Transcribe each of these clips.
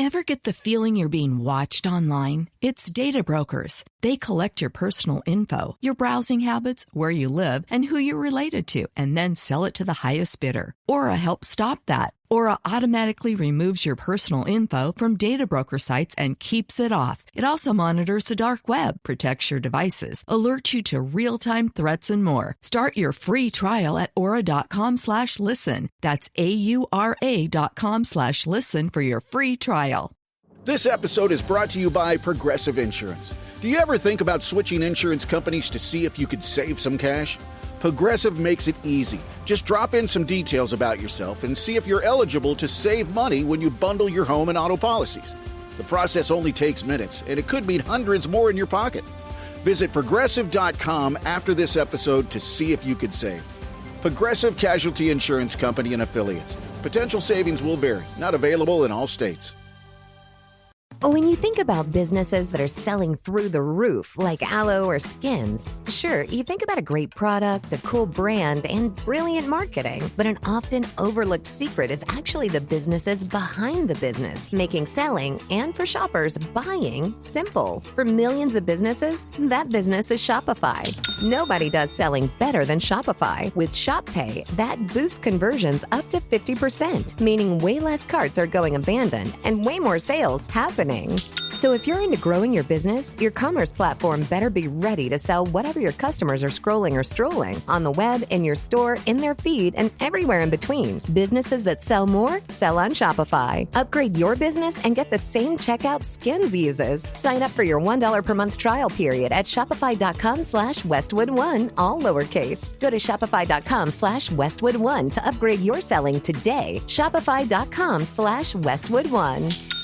Ever get the feeling you're being watched online? It's data brokers. They collect your personal info, your browsing habits, where you live, and who you're related to, and then sell it to the highest bidder. Aura helps stop that. Aura automatically removes your personal info from data broker sites and keeps it off. It also monitors the dark web, protects your devices, alerts you to real-time threats, and more. Start your free trial at aura.com/listen. That's AURA.com/listen for your free trial. This episode is brought to you by Progressive Insurance. Do you ever think about switching insurance companies to see if you could save some cash? Progressive makes it easy. Just drop in some details about yourself and see if you're eligible to save money when you bundle your home and auto policies. The process only takes minutes, and it could mean hundreds more in your pocket. Visit Progressive.com after this episode to see if you could save. Progressive Casualty Insurance Company and Affiliates. Potential savings will vary. Not available in all states. When you think about businesses that are selling through the roof, like aloe or Skims, sure, you think about a great product, a cool brand, and brilliant marketing. But an often overlooked secret is actually the businesses behind the business, making selling, and for shoppers, buying, simple. For millions of businesses, that business is Shopify. Nobody does selling better than Shopify. With Shop Pay, that boosts conversions up to 50%, meaning way less carts are going abandoned and way more sales happening. So if you're into growing your business, your commerce platform better be ready to sell whatever your customers are scrolling or strolling on the web, in your store, in their feed, and everywhere in between. Businesses that sell more, sell on Shopify. Upgrade your business and get the same checkout Skims uses. Sign up for your $1 per month trial period at shopify.com/Westwood1, all lowercase. Go to shopify.com/Westwood1 to upgrade your selling today. Shopify.com/Westwood1.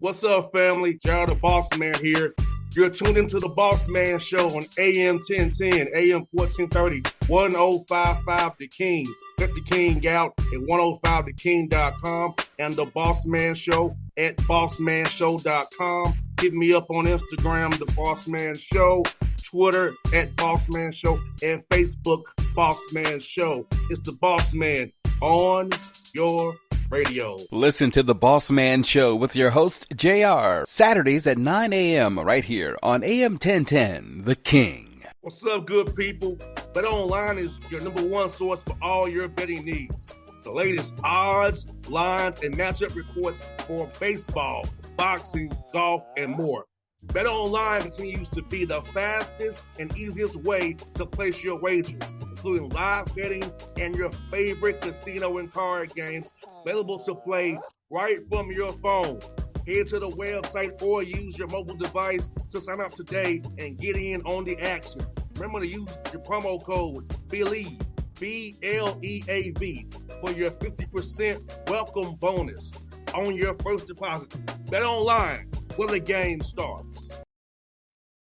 What's up, family? Gerald the Bossman here. You're tuned into the Bossman Show on AM 1010, AM 1430, 1055 The King. Let the King out at 105theking.com and the Bossman Show at bossmanshow.com. Hit me up on Instagram, The Bossman Show, Twitter at Bossman Show, and Facebook, Bossman Show. It's the Bossman on your radio. Listen to the Bossman Show with your host, JR, Saturdays at 9 a.m. right here on AM 1010, The King. What's up, good people? BetOnline is your number one source for all your betting needs. The latest odds, lines, and matchup reports for baseball, boxing, golf, and more. BetOnline continues to be the fastest and easiest way to place your wagers, including live betting and your favorite casino and card games available to play right from your phone. Head to the website or use your mobile device to sign up today and get in on the action. Remember to use your promo code BELIEVE, BLEAV, for your 50% welcome bonus on your first deposit. BetOnline, where the game starts.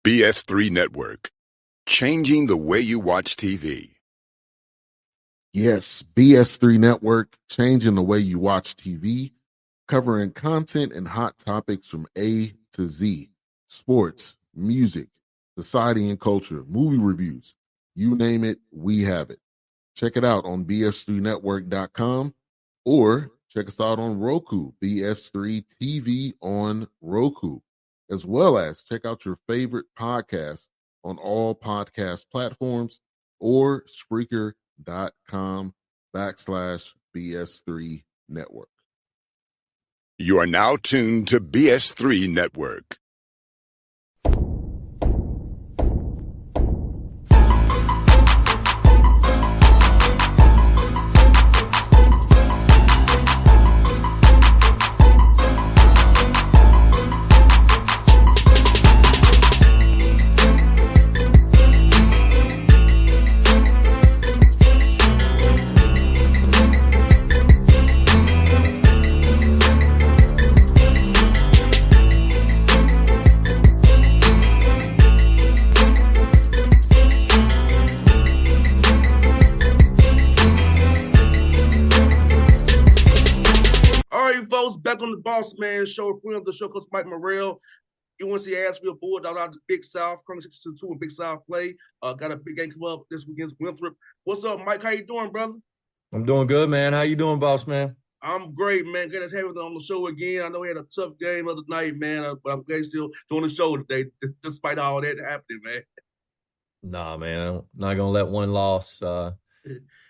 BS3 Network, changing the way you watch TV. Yes, BS3 Network, changing the way you watch TV, covering content and hot topics from A to Z, sports, music, society and culture, movie reviews, you name it, we have it. Check it out on bs3network.com or check us out on Roku, BS3 TV on Roku, as well as check out your favorite podcast on all podcast platforms or Spreaker.com/BS3 Network. You are now tuned to BS3 Network. Back on the Bossman Show, friend of the show, Coach Mike Morrell. UNC Asheville Bulldogs out of the Big South, currently 6-2 in Big South play. Got a big game come up this week against Winthrop. What's up, Mike? How you doing, brother? I'm doing good, man. How you doing, boss man? I'm great, man. Glad to have you on the show again. I know we had a tough game the other night, man, but I'm glad you're still doing the show today, despite all that happening, man. Nah, man, I'm not gonna let one loss,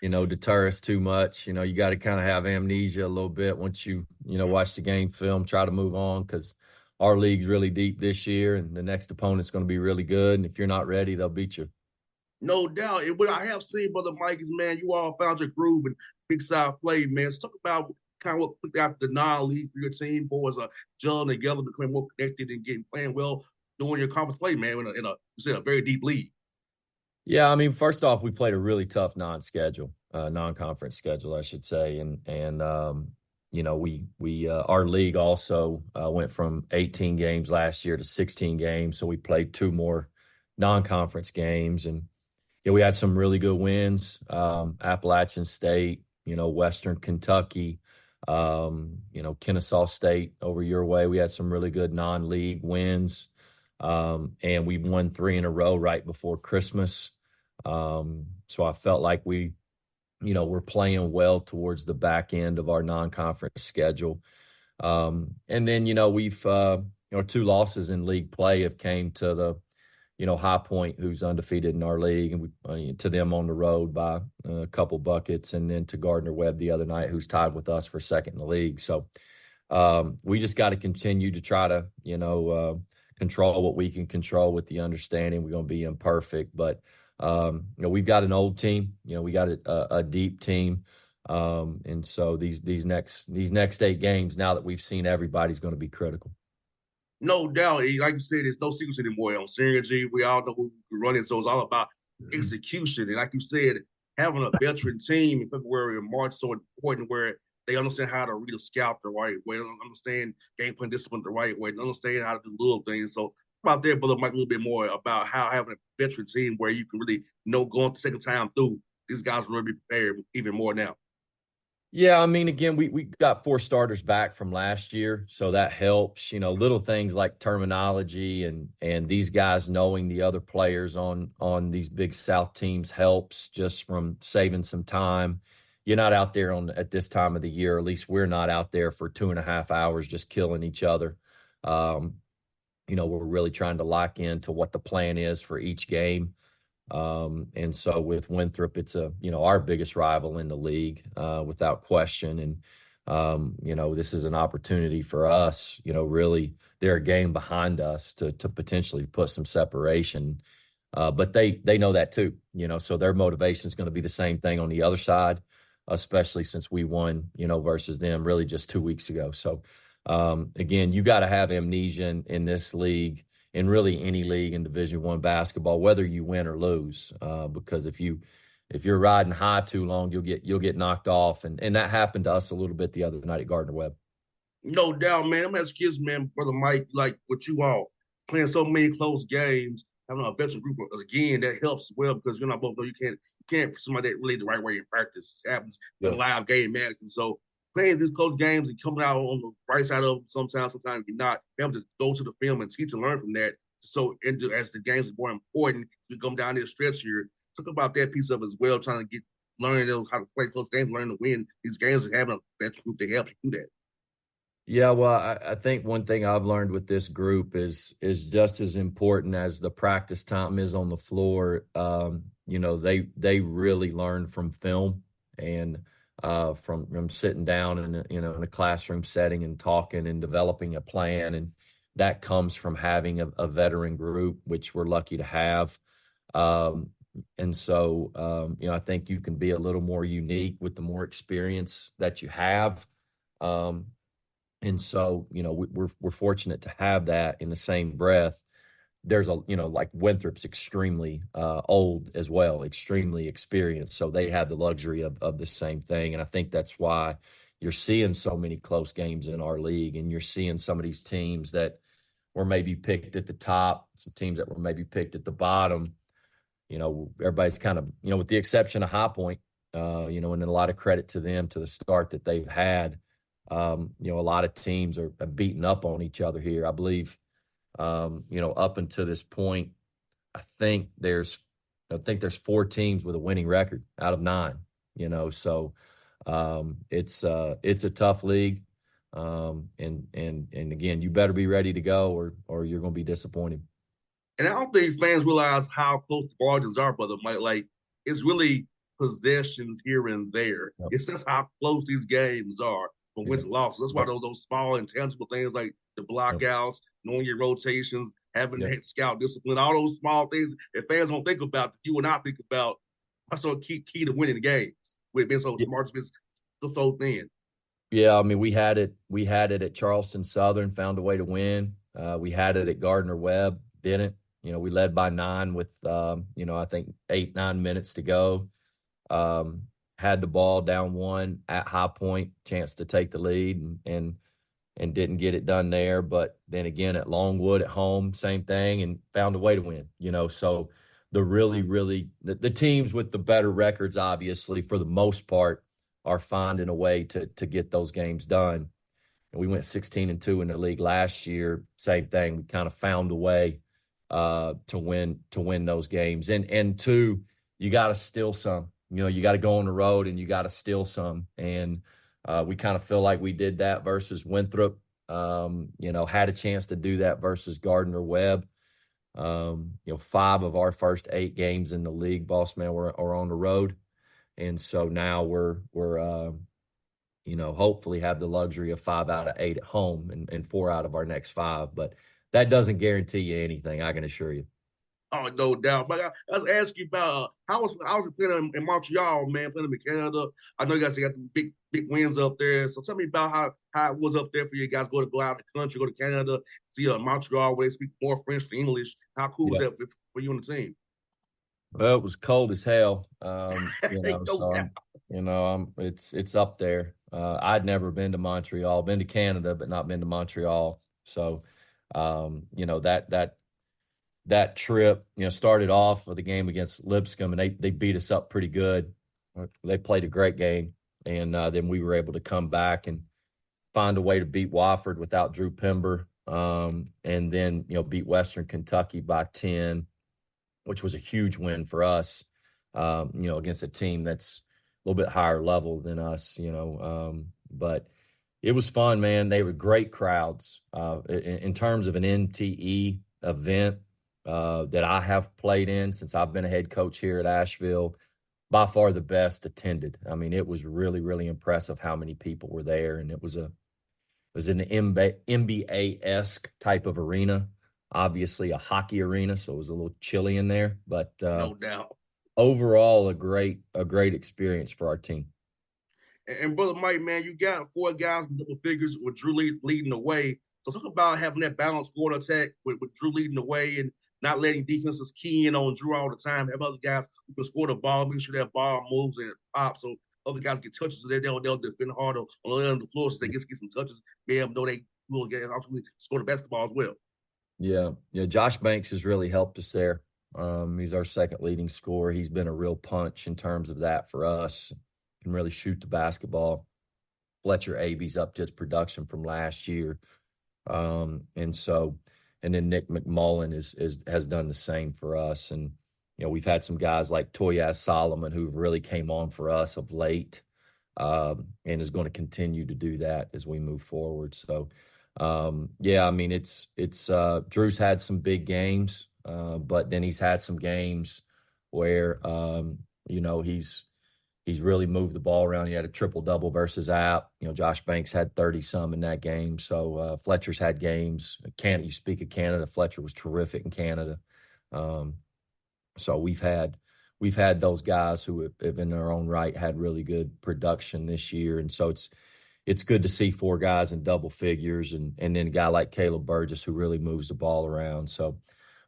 deter us too much. You got to kind of have amnesia a little bit once you watch the game film, try to move on because our league's really deep this year, and the next opponent's going to be really good. And if you're not ready, they'll beat you. No doubt. And what I have seen, Brother Mike, is, man, you all found your groove and Big South play, man. Let's talk about kind of what put out the non-league for your team for as a gelling together, becoming more connected and getting playing well during your conference play, man, in a very deep league. Yeah, I mean, first off, we played a really tough non-conference schedule, I should say, we our league also went from 18 games last year to 16 games, so we played two more non-conference games, and yeah, we had some really good wins. Appalachian State, Western Kentucky, Kennesaw State over your way. We had some really good non-league wins. And we won 3 in a row right before Christmas. So I felt like we're playing well towards the back end of our non-conference schedule. And then, we've, 2 losses in league play have came to the, High Point, who's undefeated in our league, and we to them on the road by a couple buckets, and then to Gardner Webb the other night, who's tied with us for second in the league. So we just got to continue to try to, control what we can control with the understanding we're going to be imperfect. But, we've got an old team, we got a deep team. And so these next 8 games, now that we've seen everybody's going to be critical. No doubt. Like you said, there's no secrets anymore on synergy. We all know who we're running, so it's all about execution. And like you said, having a veteran team in February and March is so important, where they understand how to read a scout the right way, they understand game plan discipline the right way, they understand how to do little things. So about there, Brother Mike, a little bit more about how having a veteran team where you can really know going the second time through, these guys will really be prepared even more now. Yeah, I mean, again, we got 4 starters back from last year, so that helps. Little things like terminology and these guys knowing the other players on these Big South teams helps, just from saving some time. You're not out there at this time of the year, at least we're not out there for 2.5 hours just killing each other. We're really trying to lock into what the plan is for each game. And so with Winthrop, it's our biggest rival in the league, without question. And, this is an opportunity for us, really, they're a game behind us to potentially put some separation. But they know that too, so their motivation is going to be the same thing on the other side, especially since we won, versus them really just 2 weeks ago. So, again, you got to have amnesia in this league, in really any league in Division I basketball, whether you win or lose, because if you're riding high too long, you'll get knocked off, and that happened to us a little bit the other night at Gardner Webb. No doubt, man. I'm asking kids, man, Brother Mike, like with you all playing so many close games, having a veteran group again, that helps as well, because you're not both know you can't somebody that really the right way in practice. It happens in a live game, man. And so playing these close games and coming out on the right side of them sometimes you're not able to go to the film and teach and learn from that. So as the games are more important, you come down this stretch here. Talk about that piece of it as well, trying to learning how to play close games, learning to win these games, and having a veteran group to help you do that. Yeah, well, I think one thing I've learned with this group is just as important as the practice time is on the floor. They really learn from film and from sitting down in a classroom setting and talking and developing a plan, and that comes from having a veteran group, which we're lucky to have. And so, I think you can be a little more unique with the more experience that you have. And so, we're fortunate to have that. In the same breath, there's like Winthrop's extremely old as well, extremely experienced. So they have the luxury of the same thing. And I think that's why you're seeing so many close games in our league, and you're seeing some of these teams that were maybe picked at the top, some teams that were maybe picked at the bottom. Everybody's kind of, with the exception of High Point, and a lot of credit to them, to the start that they've had. A lot of teams are beating up on each other here. I believe, up until this point, I think there's 4 teams with a winning record out of 9. So It's a tough league. And again, you better be ready to go or you're going to be disappointed. And I don't think fans realize how close the margins are, brother Mike. Like, it's really possessions here and there. Yep. It's just how close these games are from wins Yep. and losses. That's why those small, intangible things like the blockouts, knowing your rotations, having that scout discipline, all those small things that fans don't think about, that you and I think about, are so key to winning the games. With being so the margins been so thin. Yeah, I mean, we had it at Charleston Southern, found a way to win. We had it at Gardner Webb, didn't. We led by 9 with, I think 8-9 minutes to go. Had the ball down 1 at High Point, chance to take the lead, and didn't get it done there. But then again at Longwood at home, same thing, and found a way to win. So the teams with the better records, obviously, for the most part, are finding a way to get those games done. And we went 16-2 in the league last year. Same thing. We kind of found a way to win those games. And two, you got to steal some. You got to go on the road and you got to steal some. And we kind of feel like we did that versus Winthrop. Had a chance to do that versus Gardner Webb. 5 of our first 8 games in the league, Bossman, are on the road. And so now we're hopefully have the luxury of 5 out of 8 at home and 4 out of our next 5. But that doesn't guarantee you anything, I can assure you. Oh, no doubt. But I was asking you about how was it playing in Montreal, man, playing in Canada. I know you guys got the big wins up there. So tell me about how it was up there for you guys go out of the country, go to Canada, see Montreal where they speak more French than English. How cool was that for you and the team? Well, it was cold as hell. It's up there. I'd never been to Montreal, been to Canada, but not been to Montreal. So, that trip, started off with a game against Lipscomb, and they beat us up pretty good. They played a great game, and then we were able to come back and find a way to beat Wofford without Drew Pember, and then beat Western Kentucky by 10, which was a huge win for us. Against a team that's a little bit higher level than us. But it was fun, man. They were great crowds. In terms of an NTE event that I have played in since I've been a head coach here at Asheville, by far the best attended. I mean, it was really, really impressive how many people were there, and it was an NBA-esque type of arena, obviously a hockey arena, so it was a little chilly in there, but no doubt. Overall, a great experience for our team. And Brother Mike, man, you got 4 guys in double figures with Drew leading the way. So talk about having that balanced forward attack with Drew leading the way and not letting defenses key in on Drew all the time. Have other guys who can score the ball, make sure that ball moves and pops, so other guys get touches, so they'll defend hard on the other end of the floor, so they get some touches, be able to know they will get ultimately score the basketball as well. Yeah. Josh Banks has really helped us there. He's our second leading scorer. He's been a real punch in terms of that for us. Can really shoot the basketball. Fletcher Aby's upped his production from last year. And then Nick McMullen has done the same for us. And, we've had some guys like Toyaz Solomon who've really came on for us of late, and is going to continue to do that as we move forward. So, it's Drew's had some big games, but then he's had some games where, he's really moved the ball around. He had a triple-double versus App. Josh Banks had 30-some in that game. So Fletcher's had games. You speak of Canada, Fletcher was terrific in Canada. So we've had those guys who have in their own right had really good production this year. And so it's good to see 4 guys in double figures and then a guy like Caleb Burgess who really moves the ball around. So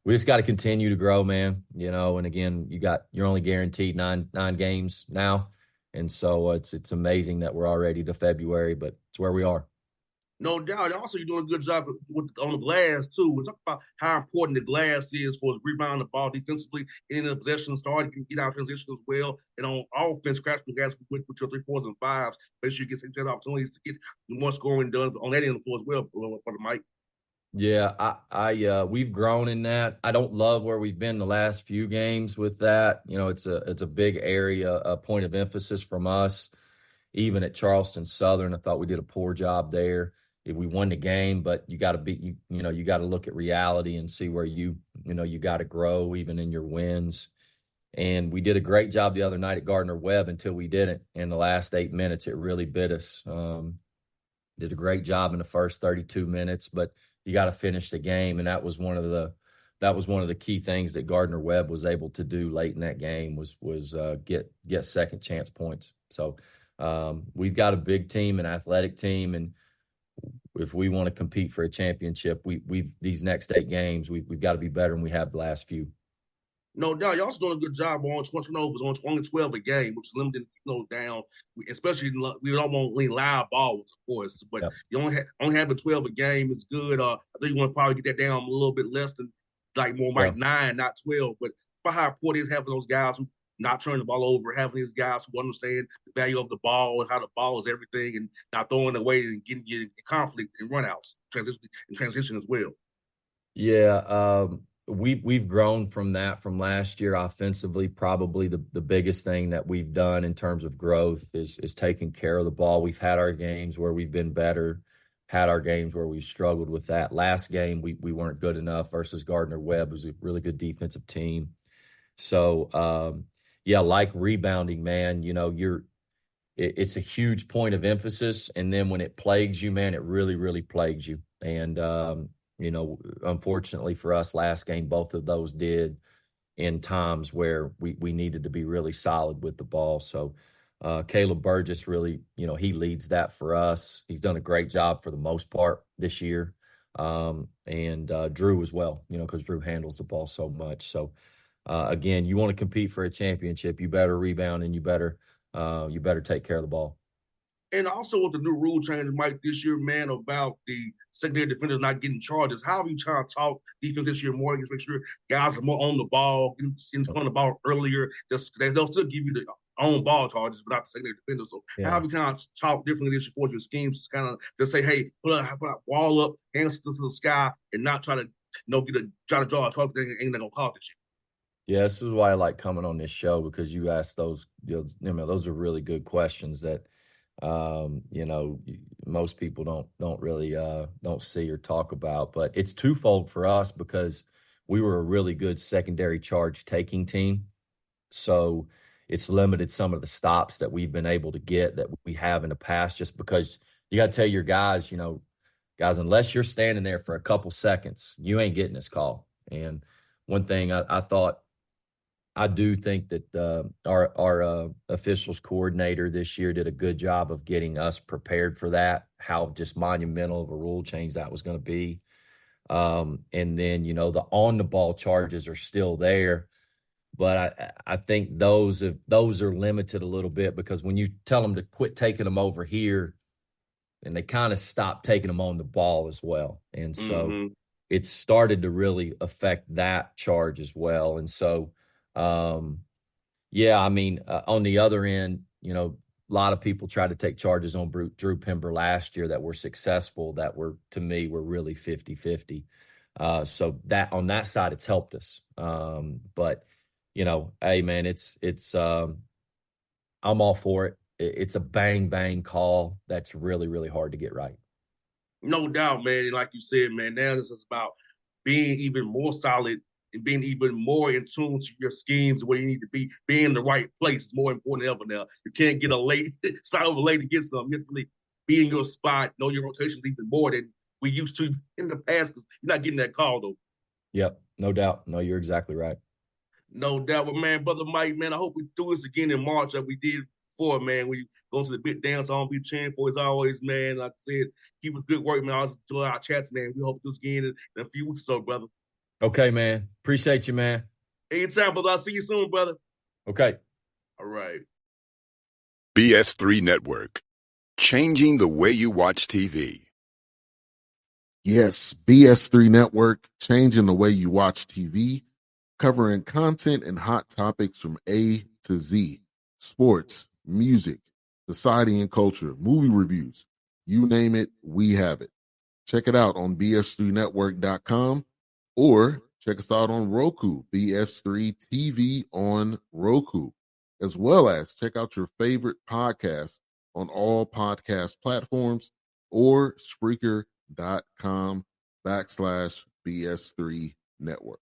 we just got to continue to grow, man. And again, you're only guaranteed nine games now. And so it's amazing that we're already to February, but it's where we are. No doubt. Also, you're doing a good job on the glass, too. We talk about how important the glass is for rebounding the ball defensively in the possession, starting to get out of transition as well. And on offense, crash the glass with your 3, 4s, and 5s. Make sure you get some opportunities to get more scoring done on that end of the floor as well, Brother Mike. Yeah, we've grown in that. I don't love where we've been the last few games with that. It's a big area, a point of emphasis from us. even at Charleston Southern, I thought we did a poor job there. We won the game, but you got to you got to look at reality and see where you got to grow even in your wins. And we did a great job the other night at Gardner Webb until we didn't. In the last 8 minutes, it really bit us. Did a great job in the first 32 minutes, but you got to finish the game, and that was one of the key things that Gardner Webb was able to do late in that game was get second chance points. So we've got a big team, an athletic team, and if we want to compete for a championship, we've these next 8 games, we've got to be better than we have the last few. No doubt, y'all also doing a good job on 20 turnovers, on 20-12 a game, which is limited, down. Especially we don't want to live balls, of course, but Yep. you only having 12 a game is good. I think you want to probably get that down a little bit less than more like 9, not 12. But for how important it is having those guys who not turning the ball over, having these guys who understand the value of the ball and how the ball is everything, and not throwing it away and getting conflict and runouts, transition as well. Yeah, we've grown from that from last year offensively. Probably the biggest thing that we've done in terms of growth is taking care of the ball. We've had our games where we've been better, had our games where we've struggled with that. Last game we weren't good enough versus Gardner Webb, who's a really good defensive team. So yeah, like rebounding, man, it's a huge point of emphasis, and then when it plagues you, man, it really, really plagues you. And unfortunately for us, last game, both of those did in times where we needed to be really solid with the ball. So Caleb Burgess really, he leads that for us. He's done a great job for the most part this year. And Drew as well, because Drew handles the ball so much. So again, you want to compete for a championship, you better rebound and you better take care of the ball. And also with the new rule change, Mike, this year, man, about the secondary defenders not getting charges, how have you trying to talk defense this year more? Just make sure guys are more on the ball, in front of the ball earlier. They'll still give you the own ball charges without the secondary defenders. So how have you kind of talk differently this year for your schemes to kind of just say, hey, put a ball up, hands to the sky, and not try to try to draw a target that ain't gonna call this year. Yeah, this is why I like coming on this show, because you ask those, those are really good questions that, most people don't really don't see or talk about. But it's twofold for us because we were a really good secondary charge taking team. So it's limited some of the stops that we've been able to get that we have in the past, just because you got to tell your guys, guys, unless you're standing there for a couple seconds, you ain't getting this call. And one thing I do think that our officials coordinator this year did a good job of getting us prepared for that, how just monumental of a rule change that was going to be. And then, the on-the-ball charges are still there. But I think those are limited a little bit, because when you tell them to quit taking them over here, and they kind of stop taking them on the ball as well. And so it started to really affect that charge as well. And so, on the other end, a lot of people tried to take charges on Drew Pember last year that were successful, that were really 50-50. So that on that side, it's helped us. But hey man, it's I'm all for it. It's a bang, bang call that's really, really hard to get right. No doubt, man. Like you said, man, now this is about being even more solid and being even more in tune to your schemes where you need to be. Being in the right place is more important than ever now. You can't get a late, sign over late to get something. You have to really be in your spot, know your rotations even more than we used to in the past, because you're not getting that call, though. Yep, no doubt. No, you're exactly right. No doubt. But, man, Brother Mike, man, I hope we do this again in March like we did before, man. We go to the big dance, I'll be cheering for as always, man. Like I said, keep up good work, man. I always enjoy our chats, man. We hope to do this again in a few weeks or so, brother. Okay, man. Appreciate you, man. Anytime, brother. I'll see you soon, brother. Okay. All right. BS3 Network, changing the way you watch TV. Yes, BS3 Network, changing the way you watch TV, covering content and hot topics from A to Z, sports, music, society and culture, movie reviews, you name it, we have it. Check it out on bs3network.com or check us out on Roku, BS3 TV on Roku, as well as check out your favorite podcast on all podcast platforms or Spreaker.com/BS3 Network.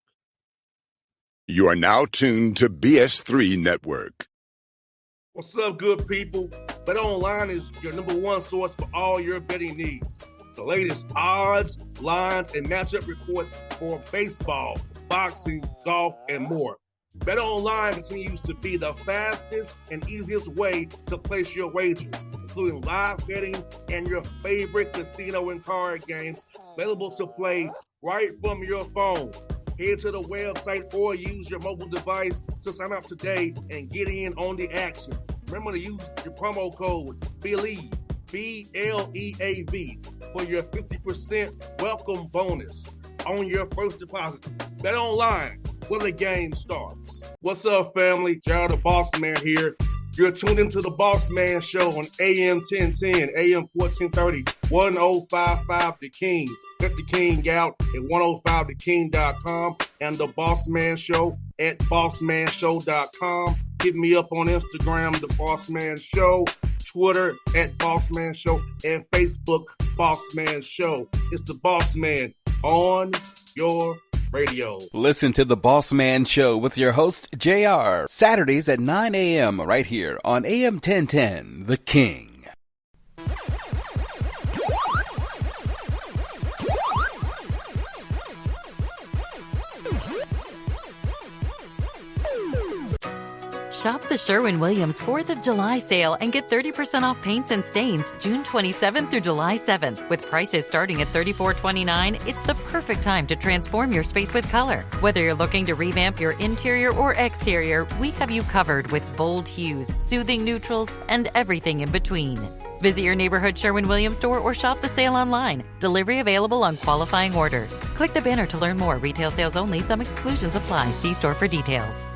You are now tuned to BS3 Network. What's up, good people? Bet Online is your number one source for all your betting needs. The latest odds, lines, and matchup reports for baseball, boxing, golf, and more. Bet Online continues to be the fastest and easiest way to place your wagers, including live betting and your favorite casino and card games available to play right from your phone. Head to the website or use your mobile device to sign up today and get in on the action. Remember to use your promo code BELIEVE, BLEAV, for your 50% welcome bonus on your first deposit. Bet Online, where the game starts. What's up, family? Jared the Bossman here. You're tuned into the Bossman Show on AM 1010, AM 1430, 1055 The King. Check The King out at 105theking.com and the Bossman Show at bossmanshow.com. Hit me up on Instagram, The Bossman Show, Twitter at Bossman Show, and Facebook, Bossman Show. It's the Bossman on your radio. Listen to The Bossman Show with your host, JR, Saturdays at 9 a.m. right here on AM 1010, The King. Shop the Sherwin-Williams 4th of July sale and get 30% off paints and stains June 27th through July 7th. With prices starting at $34.29, it's the perfect time to transform your space with color. Whether you're looking to revamp your interior or exterior, we have you covered with bold hues, soothing neutrals, and everything in between. Visit your neighborhood Sherwin-Williams store or shop the sale online. Delivery available on qualifying orders. Click the banner to learn more. Retail sales only. Some exclusions apply. See store for details.